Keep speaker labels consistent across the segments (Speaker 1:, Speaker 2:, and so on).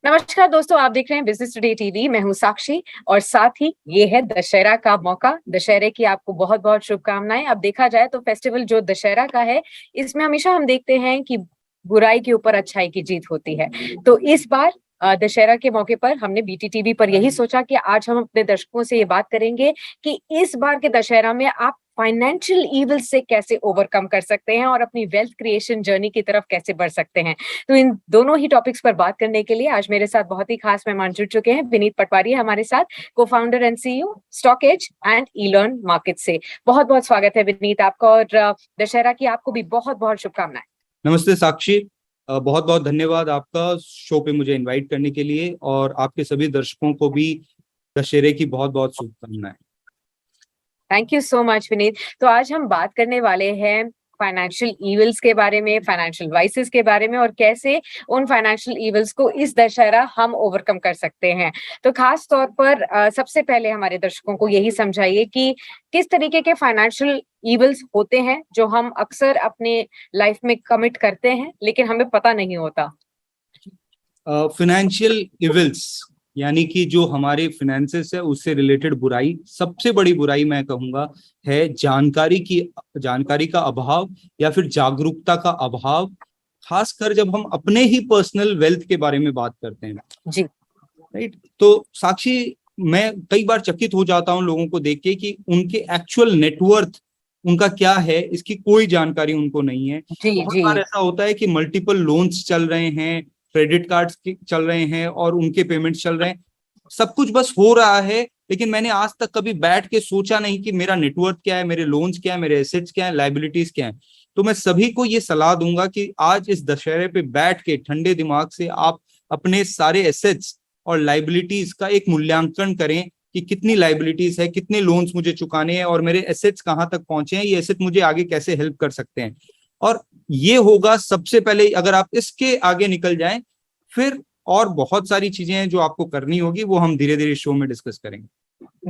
Speaker 1: नमस्कार दोस्तों, आप देख रहे हैं बिजनेस टुडे टीवी। मैं हूं साक्षी और साथ ही ये है दशहरा का मौका। दशहरे की आपको बहुत बहुत शुभकामनाएं। अब देखा जाए तो फेस्टिवल जो दशहरा का है, इसमें हमेशा हम देखते हैं कि बुराई के ऊपर अच्छाई की जीत होती है। तो इस बार दशहरा के मौके पर हमने बीटीटीवी पर यही सोचा कि आज हम अपने दर्शकों से ये बात करेंगे कि इस बार के दशहरा में आप फाइनेंशियल ईविल से कैसे ओवरकम कर सकते हैं और अपनी वेल्थ क्रिएशन जर्नी की तरफ कैसे बढ़ सकते हैं। तो इन दोनों ही टॉपिक्स पर बात करने के लिए आज मेरे साथ बहुत ही खास मेहमान जुड़ चुके हैं। विनीत पटवारी हमारे साथ, cofounder and CEO Stock Edge and eLearn market से। बहुत बहुत स्वागत है विनीत आपका, और दशहरा की आपको भी बहुत बहुत शुभकामनाएं।
Speaker 2: नमस्ते साक्षी, बहुत बहुत धन्यवाद आपका शो पे मुझे इनवाइट करने के लिए, और आपके सभी दर्शकों को भी दशहरे की बहुत बहुत शुभकामनाएं।
Speaker 1: Thank you so much Vineet. तो आज हम बात करने वाले हैं फाइनेंशियल ईविल्स के बारे में, फाइनेंशियल वाइसेस के बारे में, और कैसे उन फाइनेंशियल ईविल्स को इस दशहरा हम ओवरकम कर सकते हैं। तो खास तौर पर सबसे पहले हमारे दर्शकों को यही समझाइए कि किस तरीके के फाइनेंशियल ईविल्स होते हैं जो हम अक्सर अपने लाइफ में कमिट करते हैं लेकिन हमें पता नहीं होता।
Speaker 2: फाइनेंशियल इविल्स यानी कि जो हमारे फिनेंसेस है उससे रिलेटेड बुराई, सबसे बड़ी बुराई मैं कहूंगा है जानकारी का अभाव या फिर जागरूकता का अभाव, खासकर जब हम अपने ही पर्सनल वेल्थ के बारे में बात करते हैं
Speaker 1: जी
Speaker 2: राइट। तो साक्षी, मैं कई बार चकित हो जाता हूं लोगों को देख के कि उनके एक्चुअल नेटवर्थ उनका क्या है, इसकी कोई जानकारी उनको नहीं है। बहुत बार ऐसा होता है कि मल्टीपल लोन्स चल रहे हैं, क्रेडिट कार्ड्स चल रहे हैं और उनके पेमेंट्स चल रहे हैं, सब कुछ बस हो रहा है, लेकिन मैंने आज तक कभी बैठ के सोचा नहीं कि मेरा नेटवर्थ क्या है, मेरे लोन्स क्या है, मेरे एसेट्स क्या है, लाइबिलिटीज क्या है। तो मैं सभी को ये सलाह दूंगा कि आज इस दशहरे पे बैठ के ठंडे दिमाग से आप अपने सारे एसेट्स और लाइबिलिटीज का एक मूल्यांकन करें कि कितनी लाइबिलिटीज है, कितने लोन्स मुझे चुकाने हैं और मेरे एसेट्स कहाँ तक पहुंचे हैं, ये एसेट मुझे आगे कैसे हेल्प कर सकते हैं। और ये होगा सबसे पहले। अगर आप इसके आगे निकल जाएं, फिर और बहुत सारी चीजें हैं जो आपको करनी होगी, वो हम धीरे धीरे शो में डिस्कस करेंगे।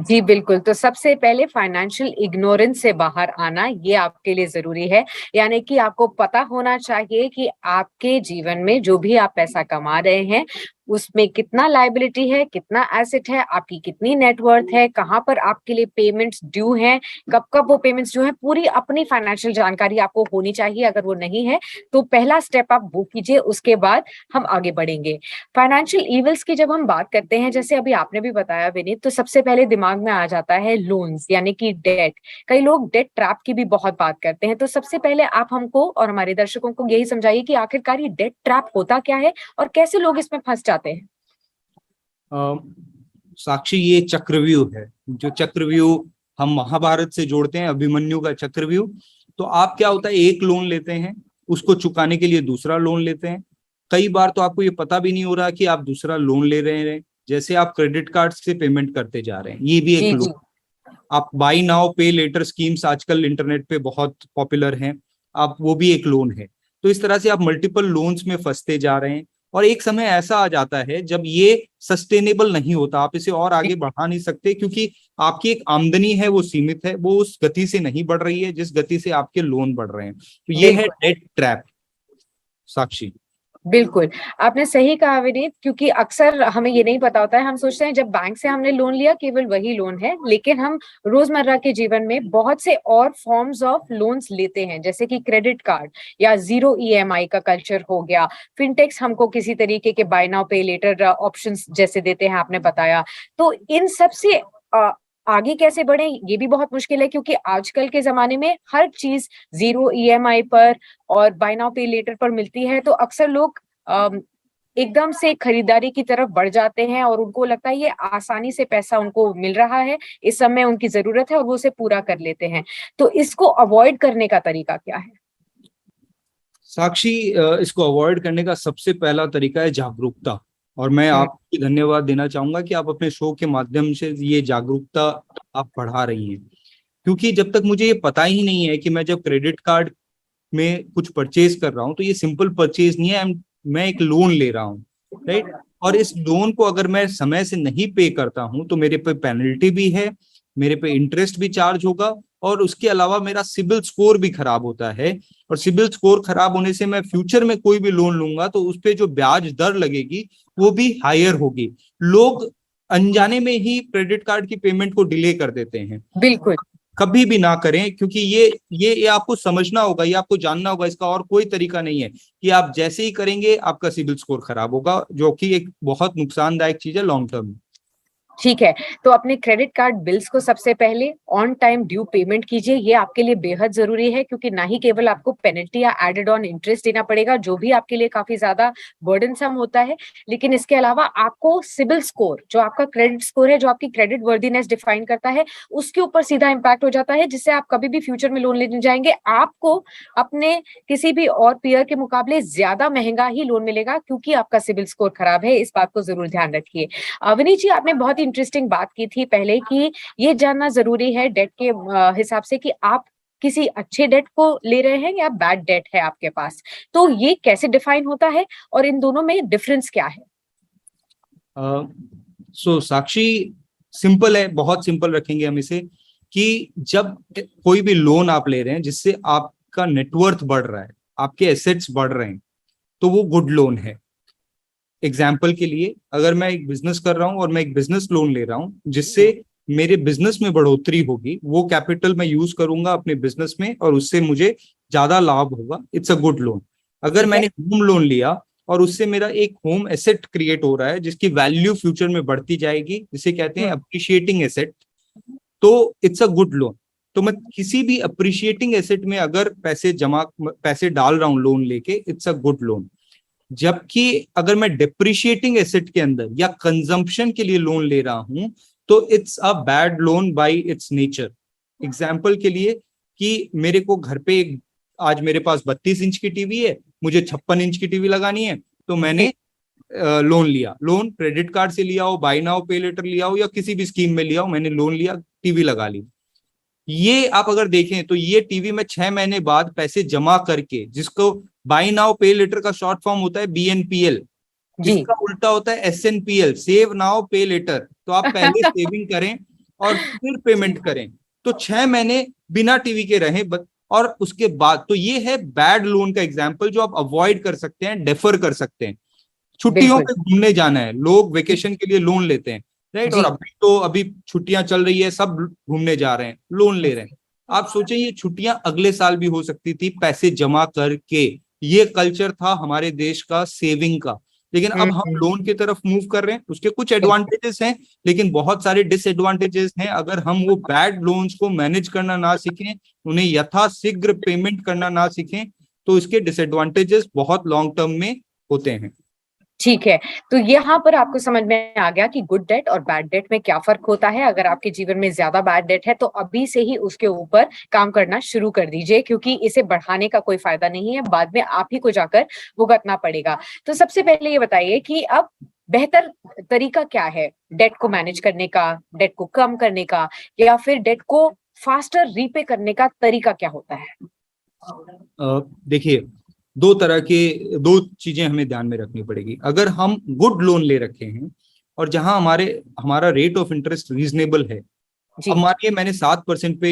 Speaker 1: जी बिल्कुल। तो सबसे पहले फाइनेंशियल इग्नोरेंस से बाहर आना ये आपके लिए जरूरी है। यानी कि आपको पता होना चाहिए कि आपके जीवन में जो भी आप पैसा कमा रहे हैं उसमें कितना लायबिलिटी है, कितना एसेट है, आपकी कितनी नेटवर्थ है, कहाँ पर आपके लिए पेमेंट्स ड्यू हैं, कब कब वो पेमेंट्स ड्यू हैं, पूरी अपनी फाइनेंशियल जानकारी आपको होनी चाहिए। अगर वो नहीं है तो पहला स्टेप आप वो कीजिए, उसके बाद हम आगे बढ़ेंगे। फाइनेंशियल ईविल्स की जब हम बात करते हैं, जैसे अभी आपने भी बताया विनीत, तो सबसे पहले दिमाग में आ जाता है लोन्स यानी कि डेट। कई लोग डेट ट्रैप की भी बहुत बात करते हैं। तो सबसे पहले आप हमको और हमारे दर्शकों को यही समझाइए कि आखिरकार ये डेट ट्रैप होता क्या है और कैसे लोग इसमें फंस जाते हैं।
Speaker 2: साक्षी, ये चक्रव्यूह है, जो चक्रव्यूह हम महाभारत से जोड़ते हैं, अभिमन्यु का चक्रव्यूह। तो आप क्या होता है, एक लोन लेते हैं, उसको चुकाने के लिए दूसरा लोन लेते हैं। कई बार तो आपको ये पता भी नहीं हो रहा कि आप दूसरा लोन ले रहे हैं। जैसे आप क्रेडिट कार्ड से पेमेंट करते जा रहे हैं, ये भी एक लोन। आप बाई नाउ पे लेटर स्कीम्स आजकल इंटरनेट पे बहुत पॉपुलर हैं, आप वो भी एक लोन है। तो इस तरह से आप मल्टीपल लोन्स में फंसते जा रहे हैं, और एक समय ऐसा आ जाता है जब ये सस्टेनेबल नहीं होता, आप इसे और आगे बढ़ा नहीं सकते, क्योंकि आपकी एक आमदनी है वो सीमित है, वो उस गति से नहीं बढ़ रही है जिस गति से आपके लोन बढ़ रहे हैं। तो ये है डेट ट्रैप। साक्षी,
Speaker 1: बिल्कुल, आपने सही कहा विनीत, क्योंकि अक्सर हमें ये नहीं पता होता है। हम सोचते हैं जब बैंक से हमने लोन लिया केवल वही लोन है, लेकिन हम रोजमर्रा के जीवन में बहुत से और फॉर्म्स ऑफ लोन्स लेते हैं, जैसे कि क्रेडिट कार्ड या जीरो ईएमआई का कल्चर हो गया। फिनटेक्स हमको किसी तरीके के बाय नाउ पे लेटर ऑप्शंस जैसे देते हैं, आपने बताया। तो इन सब से आगे कैसे बढ़े ये भी बहुत मुश्किल है, क्योंकि आजकल के जमाने में हर चीज जीरो ईएमआई पर और बाय नाउ पे लेटर पर मिलती है। तो अक्सर लोग एकदम से खरीदारी की तरफ बढ़ जाते हैं और उनको लगता है ये आसानी से पैसा उनको मिल रहा है, इस समय उनकी जरूरत है और वो उसे पूरा कर लेते हैं। तो इसको अवॉइड करने का तरीका क्या है?
Speaker 2: साक्षी, इसको अवॉइड करने का सबसे पहला तरीका है जागरूकता। और मैं आपको धन्यवाद देना चाहूंगा कि आप अपने शो के माध्यम से ये जागरूकता आप बढ़ा रही हैं, क्योंकि जब तक मुझे ये पता ही नहीं है कि मैं जब क्रेडिट कार्ड में कुछ परचेज कर रहा हूँ तो ये सिंपल परचेज नहीं है, मैं एक लोन ले रहा हूँ, राइट। और इस लोन को अगर मैं समय से नहीं पे करता हूँ तो मेरे पे पेनल्टी भी है, मेरे पे इंटरेस्ट भी चार्ज होगा, और उसके अलावा मेरा सिबिल स्कोर भी खराब होता है, और सिबिल स्कोर खराब होने से मैं फ्यूचर में कोई भी लोन लूंगा तो उस पे जो ब्याज दर लगेगी वो भी हायर होगी। लोग अनजाने में ही क्रेडिट कार्ड की पेमेंट को डिले कर देते हैं।
Speaker 1: बिल्कुल,
Speaker 2: कभी भी ना करें, क्योंकि ये आपको समझना होगा, ये आपको जानना होगा, इसका और कोई तरीका नहीं है कि आप जैसे ही करेंगे आपका सिबिल स्कोर खराब होगा, जो कि एक बहुत नुकसानदायक चीज है लॉन्ग टर्म में।
Speaker 1: ठीक है, तो अपने क्रेडिट कार्ड बिल्स को सबसे पहले ऑन टाइम ड्यू पेमेंट कीजिए। ये आपके लिए बेहद जरूरी है, क्योंकि ना ही केवल आपको पेनल्टी या एडेड ऑन इंटरेस्ट देना पड़ेगा, जो भी आपके लिए काफी ज्यादा बर्डनसम होता है, लेकिन इसके अलावा आपको सिबिल स्कोर, जो आपका क्रेडिट स्कोर है, जो आपकी क्रेडिट वर्दीनेस डिफाइन करता है, उसके ऊपर सीधा इम्पैक्ट हो जाता है, जिससे आप कभी भी फ्यूचर में लोन लेने जाएंगे, आपको अपने किसी भी और पीयर के मुकाबले ज्यादा महंगा ही लोन मिलेगा, क्योंकि आपका सिबिल स्कोर खराब है। इस बात को जरूर ध्यान रखिए। विनीत जी, आपने बहुत इंटरेस्टिंग बात की थी पहले कि ये जानना जरूरी है डेट के हिसाब से कि आप किसी अच्छे डेट को ले रहे हैं या बैड डेट है आपके पास, तो ये कैसे डिफाइन होता है और इन दोनों में डिफरेंस क्या है?
Speaker 2: साक्षी, सिंपल है, बहुत सिंपल रखेंगे हम इसे, कि जब कोई भी लोन आप ले रहे हैं जिससे आपका नेटवर्थ बढ़ रहा है, आपके एसेट्स बढ़ रहे हैं, तो वो गुड लोन है। एग्जाम्पल के लिए, अगर मैं एक बिजनेस कर रहा हूं और मैं एक बिजनेस लोन ले रहा हूं जिससे मेरे बिजनेस में बढ़ोतरी होगी, वो कैपिटल मैं यूज करूंगा अपने बिजनेस में और उससे मुझे ज्यादा लाभ होगा, इट्स अ गुड लोन। अगर मैंने होम लोन लिया और उससे मेरा एक होम एसेट क्रिएट हो रहा है जिसकी वैल्यू फ्यूचर में बढ़ती जाएगी, जिसे कहते हैं अप्रिशिएटिंग एसेट, तो इट्स अ गुड लोन। तो मैं किसी भी अप्रिशिएटिंग एसेट में अगर पैसे डाल रहा हूं लोन लेके, इट्स अ गुड लोन। जबकि अगर मैं डिप्रिशिएटिंग एसेट के अंदर या कंजम्पशन के लिए लोन ले रहा हूं तो it's a bad loan by it's nature. Example के लिए, कि मेरे को घर पे आज मेरे पास 32 इंच की टीवी है, मुझे 56 इंच की टीवी लगानी है, तो मैंने लोन लिया। लोन क्रेडिट कार्ड से लिया हो, बाय नाउ पे लेटर लिया हो, या किसी भी स्कीम में लिया हो, मैंने लोन लिया, टीवी लगा ली। ये आप अगर देखें तो ये टीवी में 6 महीने बाद पैसे जमा करके, जिसको बाय नाउ पे लेटर का शॉर्ट फॉर्म होता है BNPL, इसका उल्टा होता है SNPL, सेव नाउ पे लेटर। तो आप पहले सेविंग करें और फिर पेमेंट करें, तो 6 महीने बिना टीवी के रहें, और उसके बाद, तो ये है बैड लोन का एग्जाम्पल जो आप अवॉइड कर सकते हैं, डेफर कर सकते हैं। छुट्टियों पे घूमने जाना है, लोग वेकेशन के लिए लोन लेते हैं, राइट, और अभी छुट्टियां चल रही है, सब घूमने जा रहे हैं, लोन ले रहे हैं। आप सोचें, ये छुट्टियां अगले साल भी हो सकती थी पैसे जमा करके। ये कल्चर था हमारे देश का सेविंग का, लेकिन अब हम लोन की तरफ मूव कर रहे हैं। उसके कुछ एडवांटेजेस हैं, लेकिन बहुत सारे डिसएडवांटेजेस हैं। अगर हम वो बैड लोन्स को मैनेज करना ना सीखें, उन्हें यथाशीघ्र पेमेंट करना ना सीखें, तो इसके डिसएडवांटेजेस बहुत लॉन्ग टर्म में होते हैं।
Speaker 1: ठीक है, तो यहाँ पर आपको समझ में आ गया कि गुड डेट और बैड डेट में क्या फर्क होता है। अगर आपके जीवन में ज्यादा बैड डेट है तो अभी से ही उसके ऊपर काम करना शुरू कर दीजिए, क्योंकि इसे बढ़ाने का कोई फायदा नहीं है, बाद में आप ही को जाकर भुगतना पड़ेगा। तो सबसे पहले ये बताइए कि अब बेहतर तरीका क्या है डेट को मैनेज करने का, डेट को कम करने का, या फिर डेट को फास्टर रीपे करने का तरीका क्या होता है?
Speaker 2: देखिए, दो चीजें हमें ध्यान में रखनी पड़ेगी। अगर हम गुड लोन ले रखे हैं और जहां हमारा रेट ऑफ इंटरेस्ट रीजनेबल है, अब मानिए मैंने 7% पे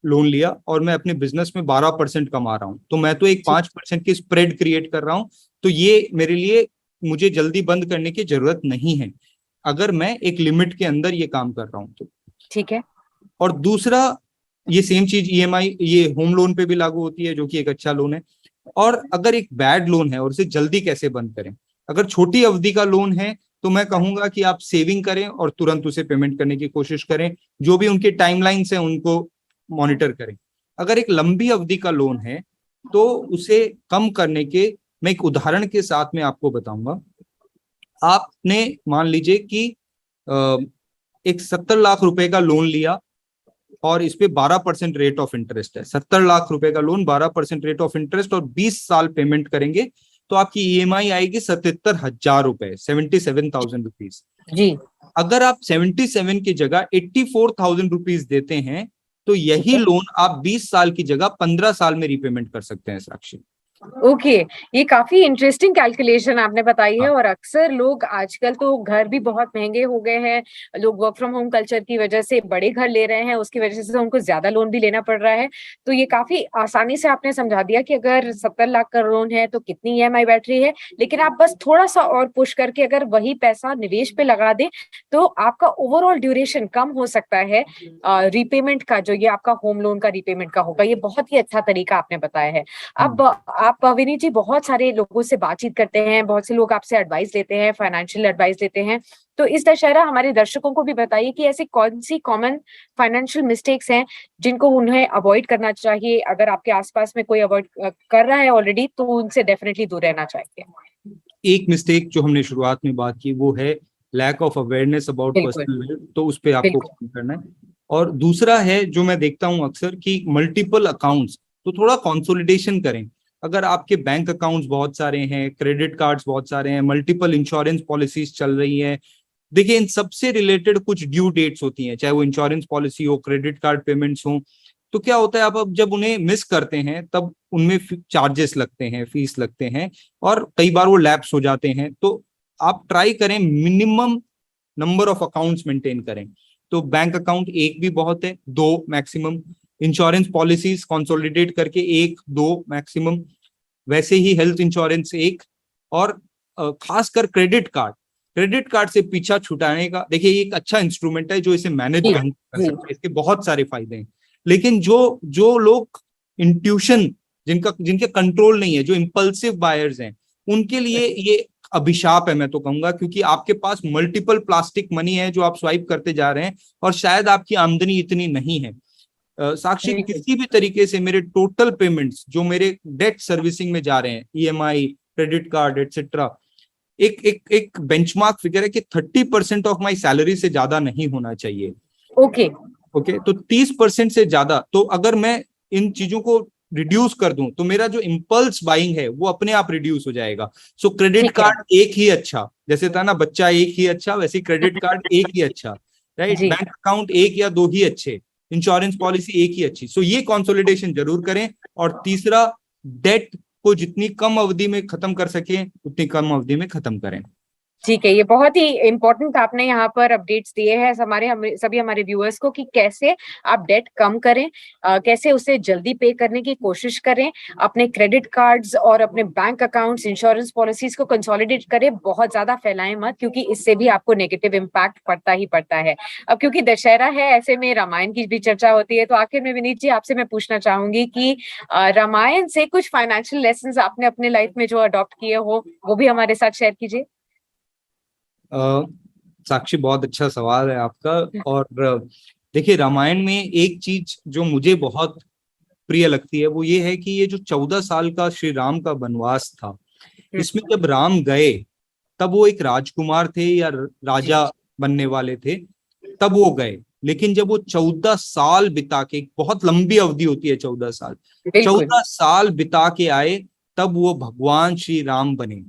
Speaker 2: लोन लिया और मैं अपने बिजनेस में 12% कमा रहा हूं, तो मैं तो एक 5% की स्प्रेड क्रिएट कर रहा हूं, तो ये मेरे लिए, मुझे जल्दी बंद करने की जरूरत नहीं है अगर मैं एक लिमिट के अंदर ये काम कर रहा हूं तो। ठीक है। और दूसरा, ये सेम चीज EMI, ये होम लोन पे भी लागू होती है, जो कि एक अच्छा लोन है। और अगर एक बैड लोन है और उसे जल्दी कैसे बंद करें, अगर छोटी अवधि का लोन है तो मैं कहूंगा कि आप सेविंग करें और तुरंत उसे पेमेंट करने की कोशिश करें, जो भी उनके टाइमलाइंस हैं उनको मॉनिटर करें। अगर एक लंबी अवधि का लोन है तो उसे कम करने के, मैं एक उदाहरण के साथ में आपको बताऊंगा। आपने मान लीजिए कि एक 70 लाख रुपए का लोन लिया और इस पे 12% रेट ऑफ इंटरेस्ट है। 70 लाख रुपए का लोन, 12% रेट ऑफ इंटरेस्ट, और 20 साल पेमेंट करेंगे तो आपकी EMI आएगी 77,000 रुपए, 77,000 रुपीज जी। अगर आप 77 की जगह 84,000 रुपीज देते हैं तो यही लोन आप 20 साल की जगह 15 साल में रीपेमेंट कर सकते हैं साक्षी।
Speaker 1: ओके, ये काफी इंटरेस्टिंग कैलकुलेशन आपने बताई है। और अक्सर लोग आजकल तो घर भी बहुत महंगे हो गए हैं, लोग वर्क फ्रॉम होम कल्चर की वजह से बड़े घर ले रहे हैं, उसकी वजह से उनको ज्यादा लोन भी लेना पड़ रहा है। तो ये काफी आसानी से आपने समझा दिया कि अगर 70 लाख का लोन है तो कितनी ईएमआई बैठ रही है, लेकिन आप बस थोड़ा सा और पुश करके अगर वही पैसा निवेश पे लगा दें तो आपका ओवरऑल ड्यूरेशन कम हो सकता है रीपेमेंट का, जो ये आपका होम लोन का रीपेमेंट का होगा। ये बहुत ही अच्छा तरीका आपने बताया है। अब आप विनीत जी बहुत सारे लोगों से बातचीत करते हैं, बहुत से लोग आपसे एडवाइस लेते हैं, फाइनेंशियल एडवाइस लेते हैं, तो इस दशहरा हमारे दर्शकों को भी बताइए कि ऐसी कौन सी कॉमन फाइनेंशियल मिस्टेक्स हैं जिनको उन्हें अवॉइड करना चाहिए। अगर आपके आसपास में कोई अवॉइड कर रहा है ऑलरेडी तो उनसे डेफिनेटली दूर रहना चाहिए।
Speaker 2: एक मिस्टेक जो हमने शुरुआत में बात की वो है lack of awareness about personal wealth, तो उस पर आपको काम करना है। और दूसरा है जो मैं देखता हूं अक्सर कि मल्टीपल अकाउंट्स, तो थोड़ा कंसोलिडेशन करें। अगर आपके बैंक अकाउंट्स बहुत सारे हैं, क्रेडिट कार्ड्स बहुत सारे हैं, मल्टीपल इंश्योरेंस पॉलिसीज चल रही हैं, देखिए इन सबसे रिलेटेड कुछ ड्यू डेट्स होती हैं, चाहे वो इंश्योरेंस पॉलिसी हो, क्रेडिट कार्ड पेमेंट्स हो। तो क्या होता है, आप अब जब उन्हें मिस करते हैं तब उनमें चार्जेस लगते हैं, फीस लगते हैं, और कई बार वो लैप्स हो जाते हैं। तो आप ट्राई करें minimum number of accounts maintain करें। तो बैंक अकाउंट एक भी बहुत है, दो मैक्सिमम। इंश्योरेंस पॉलिसीज कंसोलिडेट करके एक दो मैक्सिमम। वैसे ही हेल्थ इंश्योरेंस एक। और खासकर क्रेडिट कार्ड से पीछा छुटाने का, देखिए ये एक अच्छा इंस्ट्रूमेंट है जो इसे मैनेज कर सकता है, इसके बहुत सारे फायदे हैं। लेकिन जो लोग इंट्यूशन जिनके कंट्रोल नहीं है, जो इम्पल्सिव बायर्स हैं, उनके लिए ये अभिशाप है मैं तो कहूंगा, क्योंकि आपके पास मल्टीपल प्लास्टिक मनी है जो आप स्वाइप करते जा रहे हैं और शायद आपकी आमदनी इतनी नहीं है। साक्षी, किसी भी तरीके से मेरे टोटल पेमेंट्स जो मेरे डेट सर्विसिंग में जा रहे हैं, ईएमआई, क्रेडिट कार्ड एटसेट्रा, एक बेंचमार्क फिगर है कि 30% ऑफ माई सैलरी से ज्यादा नहीं होना चाहिए।
Speaker 1: ओके,
Speaker 2: तो 30% से ज्यादा, तो अगर मैं इन चीजों को रिड्यूस कर दूं तो मेरा जो इम्पल्स बाइंग है वो अपने आप रिड्यूस हो जाएगा। सो क्रेडिट कार्ड एक ही अच्छा, जैसे था ना बच्चा एक ही अच्छा, वैसे क्रेडिट कार्ड एक ही अच्छा, राइट। बैंक अकाउंट एक या दो ही अच्छे, इंश्योरेंस पॉलिसी एक ही अच्छी। सो ये कंसोलिडेशन जरूर करें। और तीसरा, डेट को जितनी कम अवधि में खत्म कर सके उतनी कम अवधि में खत्म करें।
Speaker 1: ठीक है, ये बहुत ही इम्पोर्टेंट आपने यहाँ पर अपडेट्स दिए हैं सभी हमारे व्यूअर्स को कि कैसे आप डेट कम करें, कैसे उसे जल्दी पे करने की कोशिश करें, अपने क्रेडिट कार्ड्स और अपने बैंक अकाउंट्स, इंश्योरेंस पॉलिसीज को कंसोलिडेट करें, बहुत ज्यादा फैलाएं मत, क्योंकि इससे भी आपको नेगेटिव इम्पैक्ट पड़ता ही पड़ता है। अब क्योंकि दशहरा है, ऐसे में रामायण की भी चर्चा होती है, तो आखिर में विनीत जी आपसे मैं पूछना चाहूंगी कि रामायण से कुछ फाइनेंशियल लेसन आपने अपने लाइफ में जो अडॉप्ट किए हो वो भी हमारे साथ शेयर कीजिए।
Speaker 2: साक्षी, बहुत अच्छा सवाल है आपका। और देखिए, रामायण में एक चीज जो मुझे बहुत प्रिय लगती है वो ये है कि ये जो 14 साल का श्री राम का वनवास था, इसमें जब राम गए तब वो एक राजकुमार थे या राजा बनने वाले थे, तब वो गए। लेकिन जब वो 14 साल बिता के, बहुत लंबी अवधि होती है 14 साल, 14 साल बिता के आए, तब वो भगवान श्री राम बने।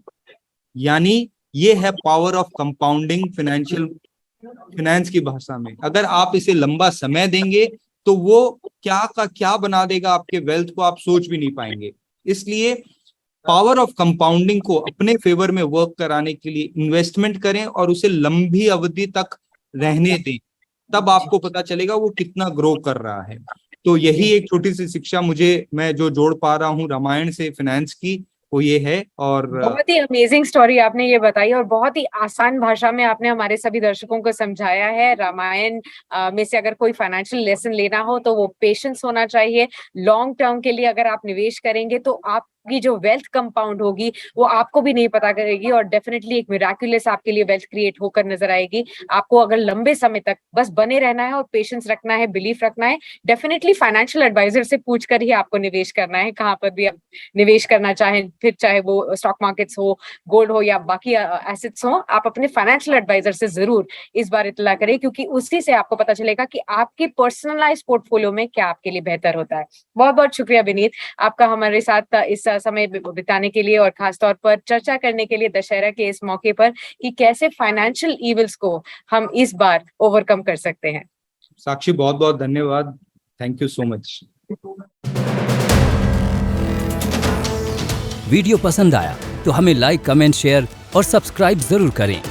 Speaker 2: यानी ये है पावर ऑफ कंपाउंडिंग फाइनेंस की भाषा में। अगर आप इसे लंबा समय देंगे तो वो क्या का क्या बना देगा, आपके वेल्थ को आप सोच भी नहीं पाएंगे। इसलिए पावर ऑफ कंपाउंडिंग को अपने फेवर में वर्क कराने के लिए इन्वेस्टमेंट करें और उसे लंबी अवधि तक रहने दें, तब आपको पता चलेगा वो कितना ग्रो कर रहा है। तो यही एक छोटी सी शिक्षा मैं जो जोड़ पा रहा हूँ रामायण से फाइनेंस की, वो ये है। और
Speaker 1: बहुत ही अमेजिंग स्टोरी आपने ये बताई और बहुत ही आसान भाषा में आपने हमारे सभी दर्शकों को समझाया है। रामायण में से अगर कोई फाइनेंशियल लेसन लेना हो तो वो पेशेंस होना चाहिए। लॉन्ग टर्म के लिए अगर आप निवेश करेंगे तो आपकी जो वेल्थ कंपाउंड होगी वो आपको भी नहीं पता करेगी और डेफिनेटली एक मिराक्युलस आपके लिए वेल्थ क्रिएट होकर नजर आएगी। आपको अगर लंबे समय तक बस बने रहना है और पेशेंस रखना है, बिलीफ रखना है, डेफिनेटली फाइनेंशियल एडवाइजर से पूछकर ही आपको निवेश करना है, कहाँ पर भी आप निवेश करना चाहें, फिर चाहे वो स्टॉक मार्केट्स हो, गोल्ड हो या बाकी एसेट्स हो। आप अपने फाइनेंशियल एडवाइजर से जरूर इस बार इत्तला करें, क्योंकि उसी से आपको पता चलेगा कि आपके पर्सनलाइज पोर्टफोलियो में क्या आपके लिए बेहतर होता है। बहुत बहुत शुक्रिया विनीत आपका हमारे साथ इस समय बिताने के लिए और खासतौर पर चर्चा करने के लिए दशहरा के इस मौके पर कि कैसे फाइनेंशियल इविल्स को हम इस बार ओवरकम कर सकते हैं।
Speaker 2: साक्षी, बहुत बहुत धन्यवाद। Thank you so much.
Speaker 3: Video पसंद आया तो हमें लाइक, कमेंट, शेयर और सब्सक्राइब जरूर करें।